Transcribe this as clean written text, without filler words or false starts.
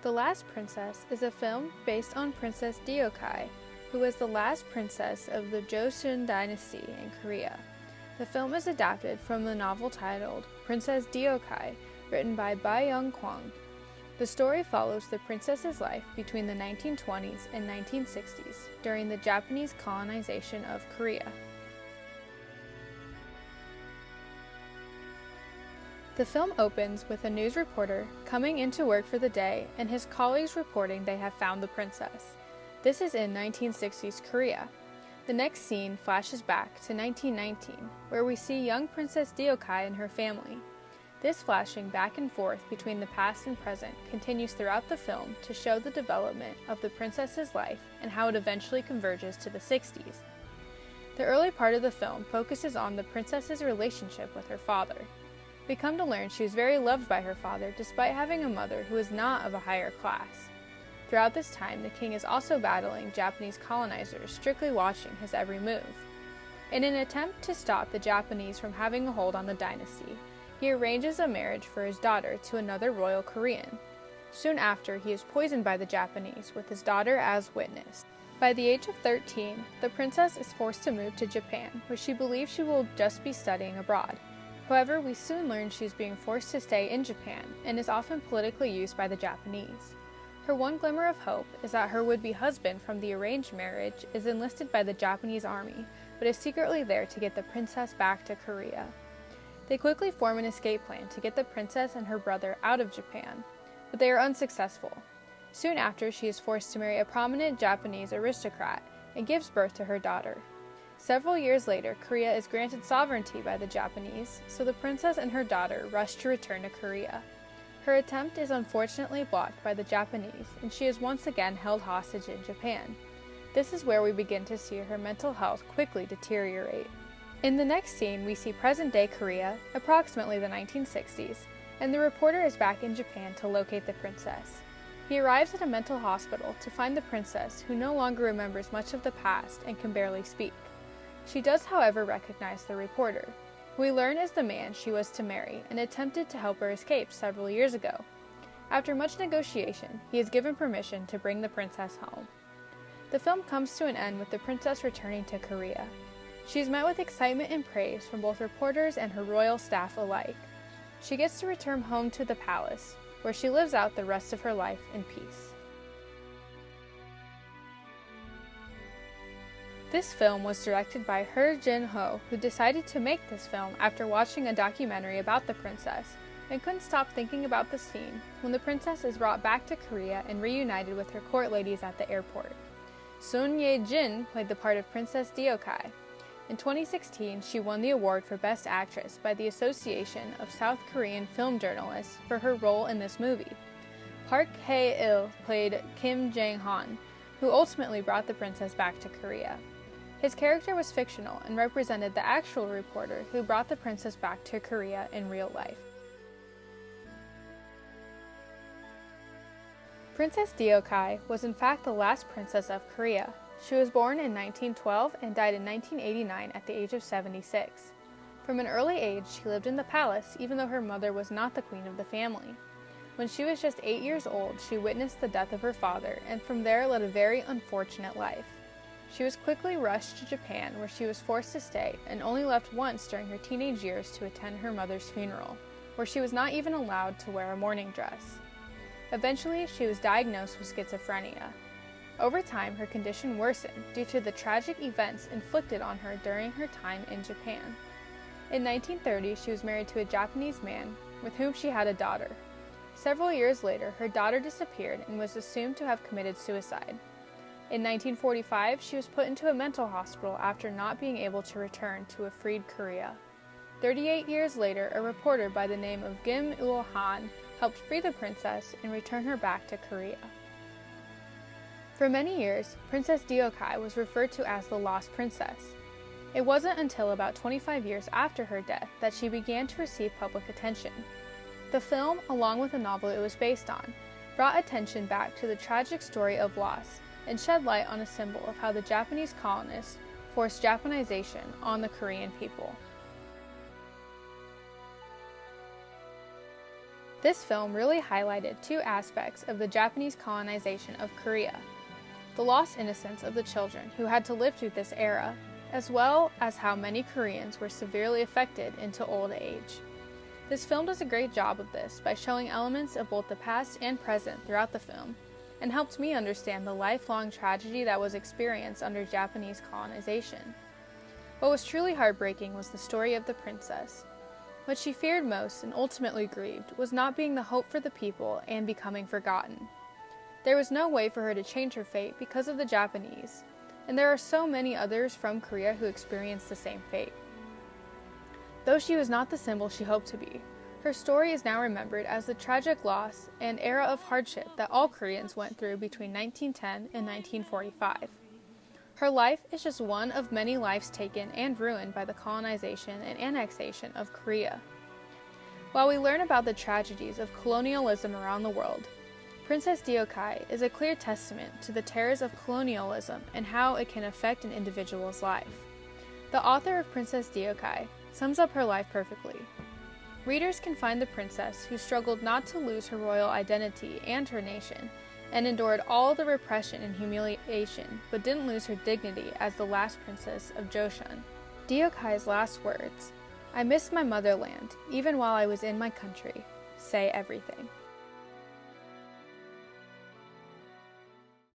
The Last Princess is a film based on Princess Deokai, who was the last princess of the Joseon dynasty in Korea. The film is adapted from the novel titled Princess Deokai, written by Bae Young-kwang. The story follows the princess's life between the 1920s and 1960s during the Japanese colonization of Korea. The film opens with a news reporter coming into work for the day and his colleagues reporting they have found the princess. This is in 1960s Korea. The next scene flashes back to 1919, where we see young Princess Deokai and her family. This flashing back and forth between the past and present continues throughout the film to show the development of the princess's life and how it eventually converges to the 60s. The early part of the film focuses on the princess's relationship with her father. We come to learn she was very loved by her father despite having a mother who is not of a higher class. Throughout this time, the king is also battling Japanese colonizers, strictly watching his every move. In an attempt to stop the Japanese from having a hold on the dynasty, he arranges a marriage for his daughter to another royal Korean. Soon after, he is poisoned by the Japanese, with his daughter as witness. By the age of 13, the princess is forced to move to Japan, where she believes she will just be studying abroad. However, we soon learn she is being forced to stay in Japan and is often politically used by the Japanese. Her one glimmer of hope is that her would-be husband from the arranged marriage is enlisted by the Japanese army, but is secretly there to get the princess back to Korea. They quickly form an escape plan to get the princess and her brother out of Japan, but they are unsuccessful. Soon after, she is forced to marry a prominent Japanese aristocrat and gives birth to her daughter. Several years later, Korea is granted sovereignty by the Japanese, so the princess and her daughter rush to return to Korea. Her attempt is unfortunately blocked by the Japanese, and she is once again held hostage in Japan. This is where we begin to see her mental health quickly deteriorate. In the next scene, we see present-day Korea, approximately the 1960s, and the reporter is back in Japan to locate the princess. He arrives at a mental hospital to find the princess, who no longer remembers much of the past and can barely speak. She does, however, recognize the reporter, who we learn is the man she was to marry and attempted to help her escape several years ago. After much negotiation, he is given permission to bring the princess home. The film comes to an end with the princess returning to Korea. She is met with excitement and praise from both reporters and her royal staff alike. She gets to return home to the palace, where she lives out the rest of her life in peace. This film was directed by Her Jin-ho, who decided to make this film after watching a documentary about the princess, and couldn't stop thinking about the scene when the princess is brought back to Korea and reunited with her court ladies at the airport. Son Ye-jin played the part of Princess Deokai. In 2016, she won the award for Best Actress by the Association of South Korean Film Journalists for her role in this movie. Park Hae-il played Kim Jang-han, who ultimately brought the princess back to Korea. His character was fictional and represented the actual reporter who brought the princess back to Korea in real life. Princess Deokai was in fact the last princess of Korea. She was born in 1912 and died in 1989 at the age of 76. From an early age, she lived in the palace even though her mother was not the queen of the family. When she was just 8 years old, she witnessed the death of her father and from there led a very unfortunate life. She was quickly rushed to Japan, where she was forced to stay and only left once during her teenage years to attend her mother's funeral, where she was not even allowed to wear a mourning dress. Eventually, she was diagnosed with schizophrenia. Over time, her condition worsened due to the tragic events inflicted on her during her time in Japan. In 1930, she was married to a Japanese man with whom she had a daughter. Several years later, her daughter disappeared and was assumed to have committed suicide. In 1945, she was put into a mental hospital after not being able to return to a freed Korea. 38 years later, a reporter by the name of Kim Il-han helped free the princess and return her back to Korea. For many years, Princess Deokai was referred to as the Lost Princess. It wasn't until about 25 years after her death that she began to receive public attention. The film, along with the novel it was based on, brought attention back to the tragic story of loss and shed light on a symbol of how the Japanese colonists forced Japanization on the Korean people. This film really highlighted two aspects of the Japanese colonization of Korea: the lost innocence of the children who had to live through this era, as well as how many Koreans were severely affected into old age. This film does a great job of this by showing elements of both the past and present throughout the film, and helped me understand the lifelong tragedy that was experienced under Japanese colonization. What was truly heartbreaking was the story of the princess. What she feared most and ultimately grieved was not being the hope for the people and becoming forgotten. There was no way for her to change her fate because of the Japanese, and there are so many others from Korea who experienced the same fate. Though she was not the symbol she hoped to be, her story is now remembered as the tragic loss and era of hardship that all Koreans went through between 1910 and 1945. Her life is just one of many lives taken and ruined by the colonization and annexation of Korea. While we learn about the tragedies of colonialism around the world, Princess Diokai is a clear testament to the terrors of colonialism and how it can affect an individual's life. The author of Princess Diokai sums up her life perfectly. Readers can find the princess who struggled not to lose her royal identity and her nation, and endured all the repression and humiliation, but didn't lose her dignity as the last princess of Joseon. Diokai's last words, "I miss my motherland, even while I was in my country," say everything.